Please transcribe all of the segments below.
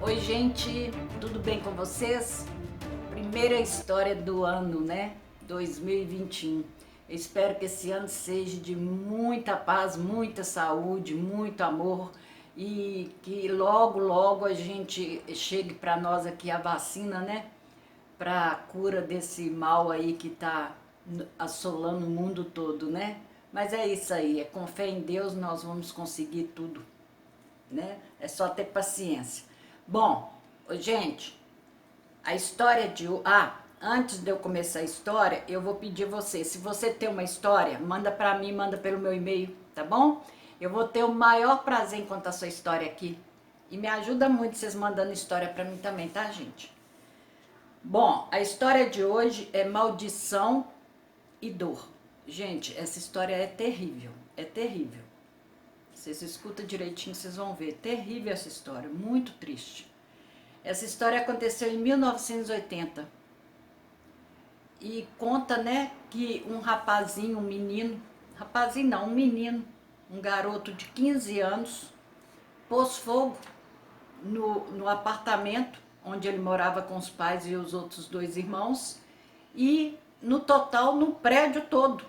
Oi, gente, tudo bem com vocês? Primeira história do ano, né? 2021. Eu espero que esse ano seja de muita paz, muita saúde, muito amor e que logo, logo a gente chegue para nós aqui a vacina, né? Para a cura desse mal aí que tá assolando o mundo todo, né? Mas é isso aí, é com fé em Deus nós vamos conseguir tudo, né? É só ter paciência. Bom, gente, a história de... antes de eu começar a história, eu vou pedir você, se você tem uma história, manda pra mim, manda pelo meu e-mail, tá bom? Eu vou ter o maior prazer em contar a sua história aqui. E me ajuda muito vocês mandando história pra mim também, tá, gente? Bom, a história de hoje é maldição e dor. Gente, essa história é terrível, é terrível. Vocês escutam direitinho, vocês vão ver. Terrível essa história, muito triste. Essa história aconteceu em 1980 e conta, né, que um rapazinho, um menino, rapazinho não, um menino, um garoto de 15 anos, pôs fogo no apartamento onde ele morava com os pais e os outros dois irmãos e no total no prédio todo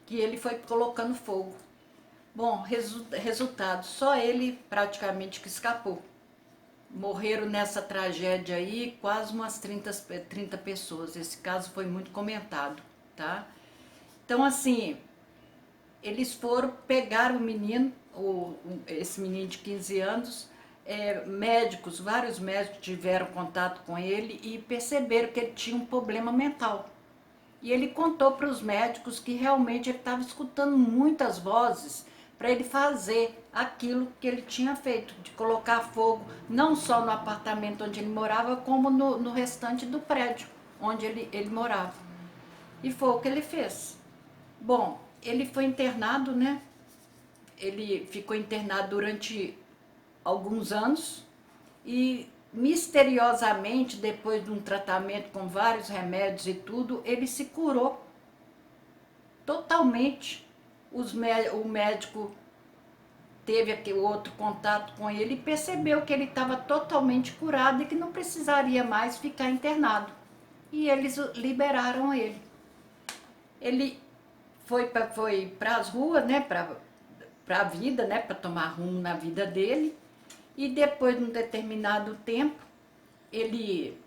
que ele foi colocando fogo. Bom, resultado, só ele praticamente que escapou. Morreram nessa tragédia aí quase umas 30 pessoas. Esse caso foi muito comentado, tá? Então, assim, eles foram pegar o menino, esse menino de 15 anos, médicos, vários médicos tiveram contato com ele e perceberam que ele tinha um problema mental. E ele contou para os médicos que realmente ele estava escutando muitas vozes para ele fazer aquilo que ele tinha feito, de colocar fogo não só no apartamento onde ele morava, como no restante do prédio onde ele morava. E foi o que ele fez. Bom, ele foi internado, né? Ele ficou internado durante alguns anos e misteriosamente, depois de um tratamento com vários remédios e tudo, ele se curou totalmente. O médico teve aquele outro contato com ele e percebeu que ele estava totalmente curado e que não precisaria mais ficar internado. E eles liberaram ele. Ele foi para as ruas, né, para a vida, né, para tomar rumo na vida dele. E depois de um determinado tempo, ele,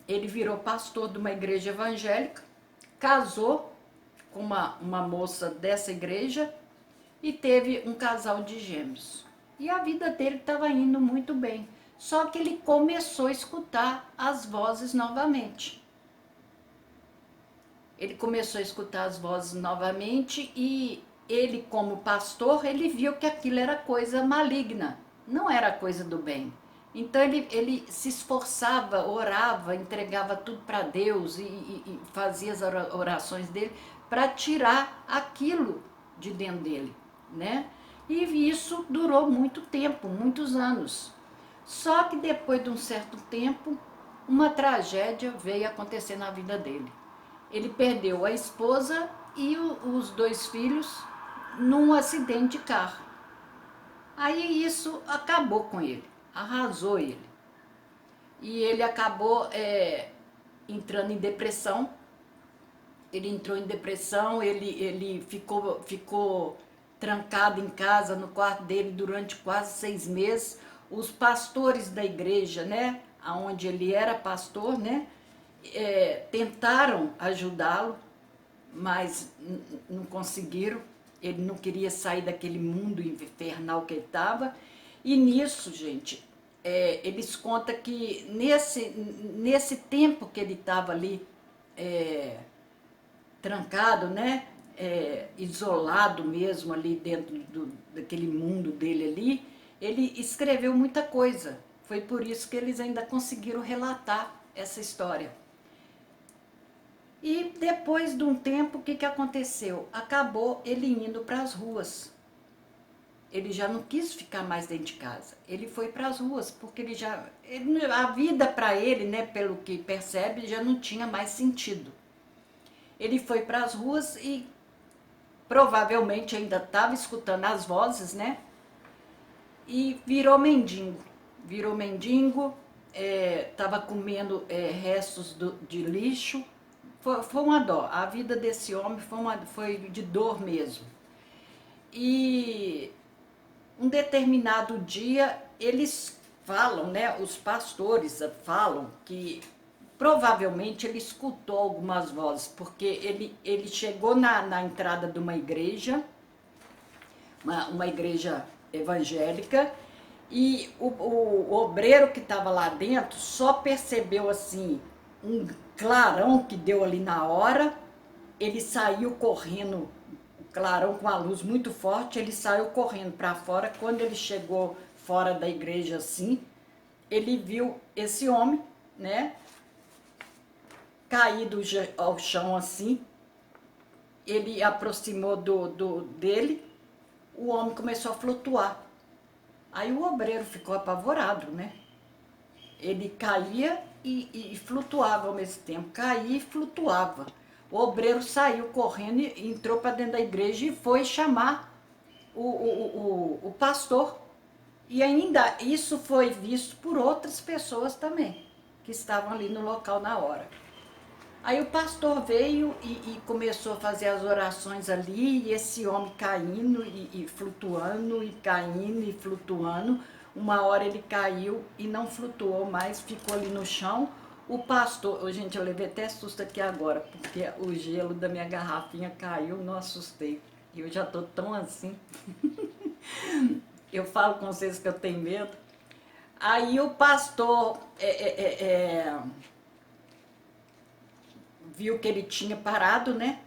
ele virou pastor de uma igreja evangélica, casou com uma moça dessa igreja e teve um casal de gêmeos. E a vida dele estava indo muito bem. Só que ele começou a escutar as vozes novamente. Ele começou a escutar as vozes novamente e ele, como pastor, ele viu que aquilo era coisa maligna, não era coisa do bem. Então ele se esforçava, orava, entregava tudo para Deus e fazia as orações dele para tirar aquilo de dentro dele, né? E isso durou muito tempo, muitos anos. Só que depois de um certo tempo, uma tragédia veio acontecer na vida dele. Ele perdeu a esposa e os dois filhos num acidente de carro. Aí isso acabou com ele, arrasou ele. E ele acabou entrando em depressão. Ele entrou em depressão, ele ficou trancado em casa, no quarto dele, durante quase 6 meses. Os pastores da igreja, né, onde ele era pastor, né, tentaram ajudá-lo, mas não conseguiram. Ele não queria sair daquele mundo infernal que ele estava. E nisso, gente, eles contam que nesse tempo que ele estava ali trancado, né, isolado mesmo ali dentro daquele mundo dele ali, ele escreveu muita coisa. Foi por isso que eles ainda conseguiram relatar essa história. E depois de um tempo, o que aconteceu? Acabou ele indo para as ruas. Ele já não quis ficar mais dentro de casa. Ele foi para as ruas, porque a vida para ele, né, pelo que percebe, já não tinha mais sentido. Ele foi para as ruas e provavelmente ainda estava escutando as vozes, né? E virou mendigo. virou mendigo, estava comendo restos de lixo. Foi uma dó. A vida desse homem foi de dor mesmo. E um determinado dia eles falam, né? Os pastores falam que provavelmente ele escutou algumas vozes, porque ele chegou na entrada de uma igreja, uma igreja evangélica, e o obreiro que estava lá dentro só percebeu assim um clarão que deu ali na hora. Ele saiu correndo, o clarão com a luz muito forte, ele saiu correndo para fora. Quando ele chegou fora da igreja assim, ele viu esse homem, né, caído ao chão assim. Ele aproximou dele, o homem começou a flutuar. Aí o obreiro ficou apavorado, né? Ele caía e flutuava ao mesmo tempo, caía e flutuava. O obreiro saiu correndo, entrou para dentro da igreja e foi chamar o pastor. E ainda isso foi visto por outras pessoas também, que estavam ali no local na hora. Aí o pastor veio e começou a fazer as orações ali, e esse homem caindo e flutuando, e caindo e flutuando. Uma hora ele caiu e não flutuou mais, ficou ali no chão. O pastor, gente, eu levei até susto aqui agora, porque o gelo da minha garrafinha caiu, não assustei. E eu já tô tão assim. Eu falo com vocês que eu tenho medo. Aí o pastor viu que ele tinha parado, né?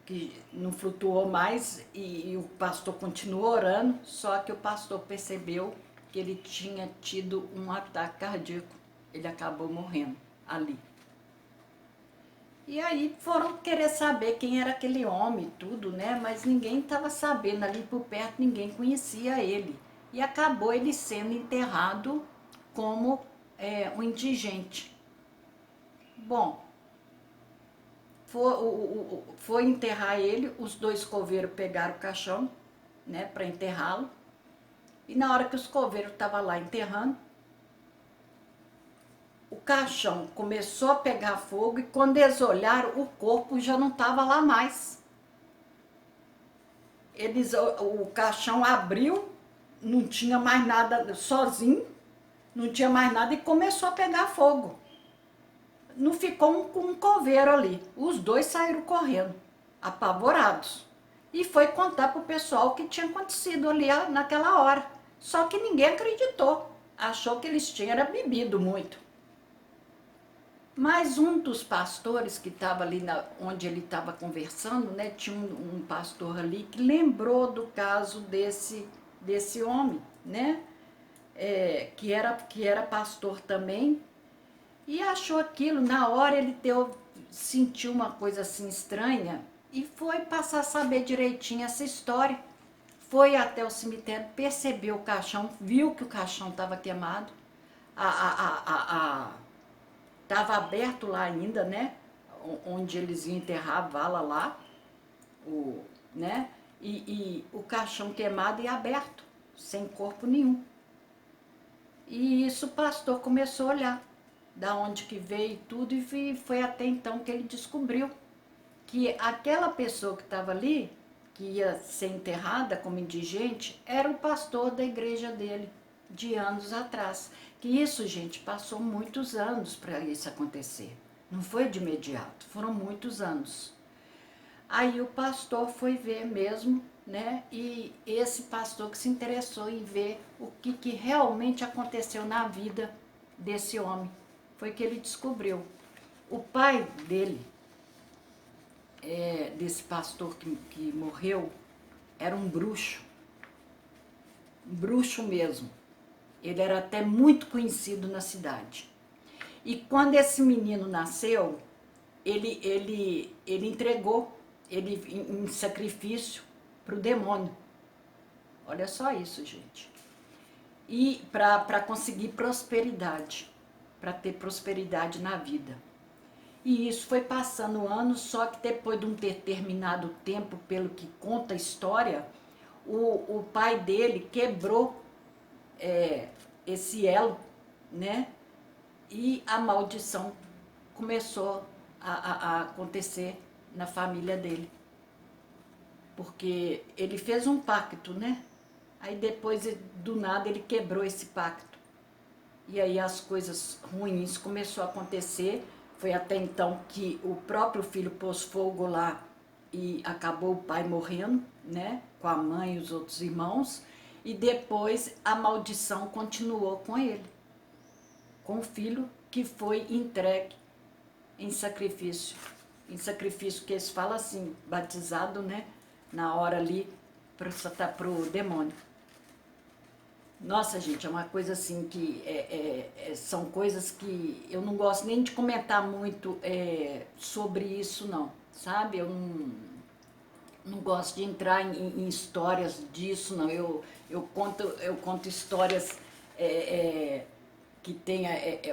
Que não flutuou mais, e o pastor continuou orando, só que o pastor percebeu que ele tinha tido um ataque cardíaco. Ele acabou morrendo ali. E aí foram querer saber quem era aquele homem, tudo, né? Mas ninguém estava sabendo, ali por perto ninguém conhecia ele. E acabou ele sendo enterrado como um indigente. Bom, foi enterrar ele, os dois coveiros pegaram o caixão, né, para enterrá-lo. E na hora que os coveiros estavam lá enterrando, o caixão começou a pegar fogo, e quando eles olharam, o corpo já não estava lá mais. O caixão abriu, não tinha mais nada, sozinho, não tinha mais nada, e começou a pegar fogo. Não ficou um coveiro ali. Os dois saíram correndo, apavorados. E foi contar pro pessoal o que tinha acontecido ali naquela hora. Só que ninguém acreditou. Achou que eles tinham bebido muito. Mas um dos pastores que estava ali onde ele estava conversando, né, tinha um pastor ali que lembrou do caso desse homem, né, que era pastor também, e achou aquilo. Na hora ele sentiu uma coisa assim estranha e foi passar a saber direitinho essa história. Foi até o cemitério, percebeu o caixão, viu que o caixão estava queimado, estava aberto lá ainda, né? Onde eles iam enterrar a vala lá, né? E o caixão queimado e aberto, sem corpo nenhum. E isso o pastor começou a olhar, da onde que veio tudo, e foi até então que ele descobriu que aquela pessoa que estava ali, que ia ser enterrada como indigente, era o pastor da igreja dele, de anos atrás. Que isso, gente, passou muitos anos para isso acontecer. Não foi de imediato, foram muitos anos. Aí o pastor foi ver mesmo, né? E esse pastor que se interessou em ver o que realmente aconteceu na vida desse homem, foi que ele descobriu. O pai dele, desse pastor que morreu, era um bruxo mesmo. Ele era até muito conhecido na cidade. E quando esse menino nasceu, ele entregou ele em sacrifício para o demônio. Olha só isso, gente. E para conseguir prosperidade, para ter prosperidade na vida. E isso foi passando anos, só que depois de um determinado tempo, pelo que conta a história, o pai dele quebrou esse elo, né? E a maldição começou a acontecer na família dele. Porque ele fez um pacto, né? Aí depois, do nada, ele quebrou esse pacto. E aí as coisas ruins começaram a acontecer. Foi até então que o próprio filho pôs fogo lá e acabou o pai morrendo, né? Com a mãe e os outros irmãos. E depois a maldição continuou com ele, com o filho que foi entregue em sacrifício. Em sacrifício que eles falam assim, batizado, né? Na hora ali, para o demônio. Nossa, gente, é uma coisa assim que são coisas que eu não gosto nem de comentar muito sobre isso, não, sabe? Eu não gosto de entrar em histórias disso, não. Eu conto histórias que tem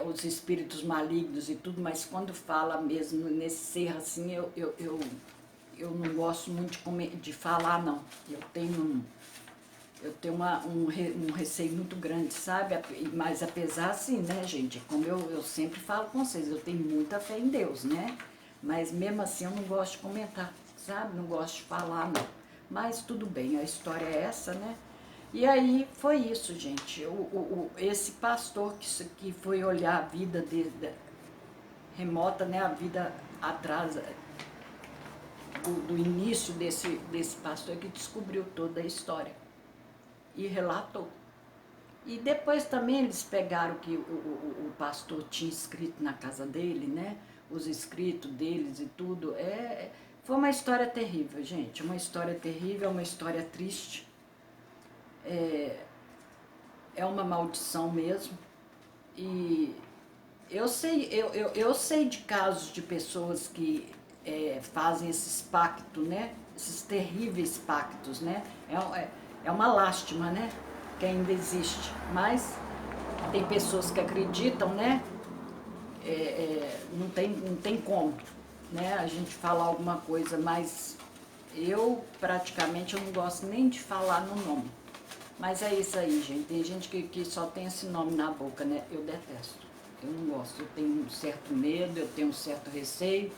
os espíritos malignos e tudo, mas quando fala mesmo nesse ser assim, eu não gosto muito de falar, não. Eu tenho um receio muito grande, sabe? Mas apesar assim, né, gente, como eu sempre falo com vocês, eu tenho muita fé em Deus, né? Mas mesmo assim eu não gosto de comentar, sabe? Não gosto de falar, não. Mas tudo bem, a história é essa, né? E aí foi isso, gente. Esse pastor que foi olhar a vida dele, remota, né? A vida atrás do início desse pastor que descobriu toda a história e relatou. E depois também eles pegaram que o pastor tinha escrito na casa dele, né? Os escritos deles e tudo. Foi uma história terrível, gente. Uma história terrível, uma história triste. É uma maldição mesmo. E eu sei de casos de pessoas que fazem esses pactos, né? Esses terríveis pactos, né? É uma lástima, né? Que ainda existe. Mas tem pessoas que acreditam, né? Não tem como, né? A gente falar alguma coisa, mas eu praticamente eu não gosto nem de falar no nome. Mas é isso aí, gente. Tem gente que só tem esse nome na boca, né? Eu detesto. Eu não gosto. Eu tenho um certo medo, eu tenho um certo receio.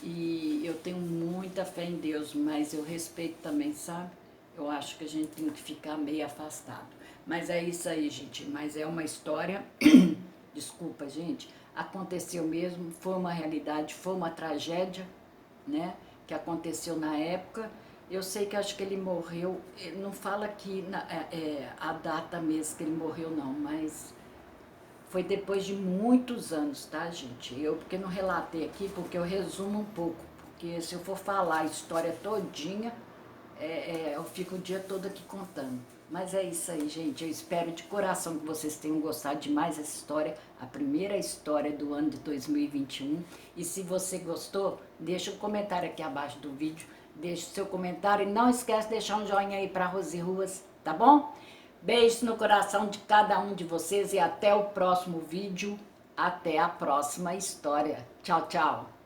E eu tenho muita fé em Deus, mas eu respeito também, sabe? Eu acho que a gente tem que ficar meio afastado. Mas é isso aí, gente. Mas é uma história... Desculpa, gente. Aconteceu mesmo, foi uma realidade, foi uma tragédia, né? Que aconteceu na época. Eu sei que acho que ele morreu, não fala aqui a data mesmo que ele morreu não, mas foi depois de muitos anos, tá, gente? Porque não relatei aqui, porque eu resumo um pouco, porque se eu for falar a história todinha, eu fico o dia todo aqui contando. Mas é isso aí, gente. Eu espero de coração que vocês tenham gostado demais dessa história, a primeira história do ano de 2021. E se você gostou, deixa um comentário aqui abaixo do vídeo, deixa o seu comentário e não esquece de deixar um joinha aí para Rose Ruas, tá bom? Beijos no coração de cada um de vocês e até o próximo vídeo. Até a próxima história. Tchau, tchau.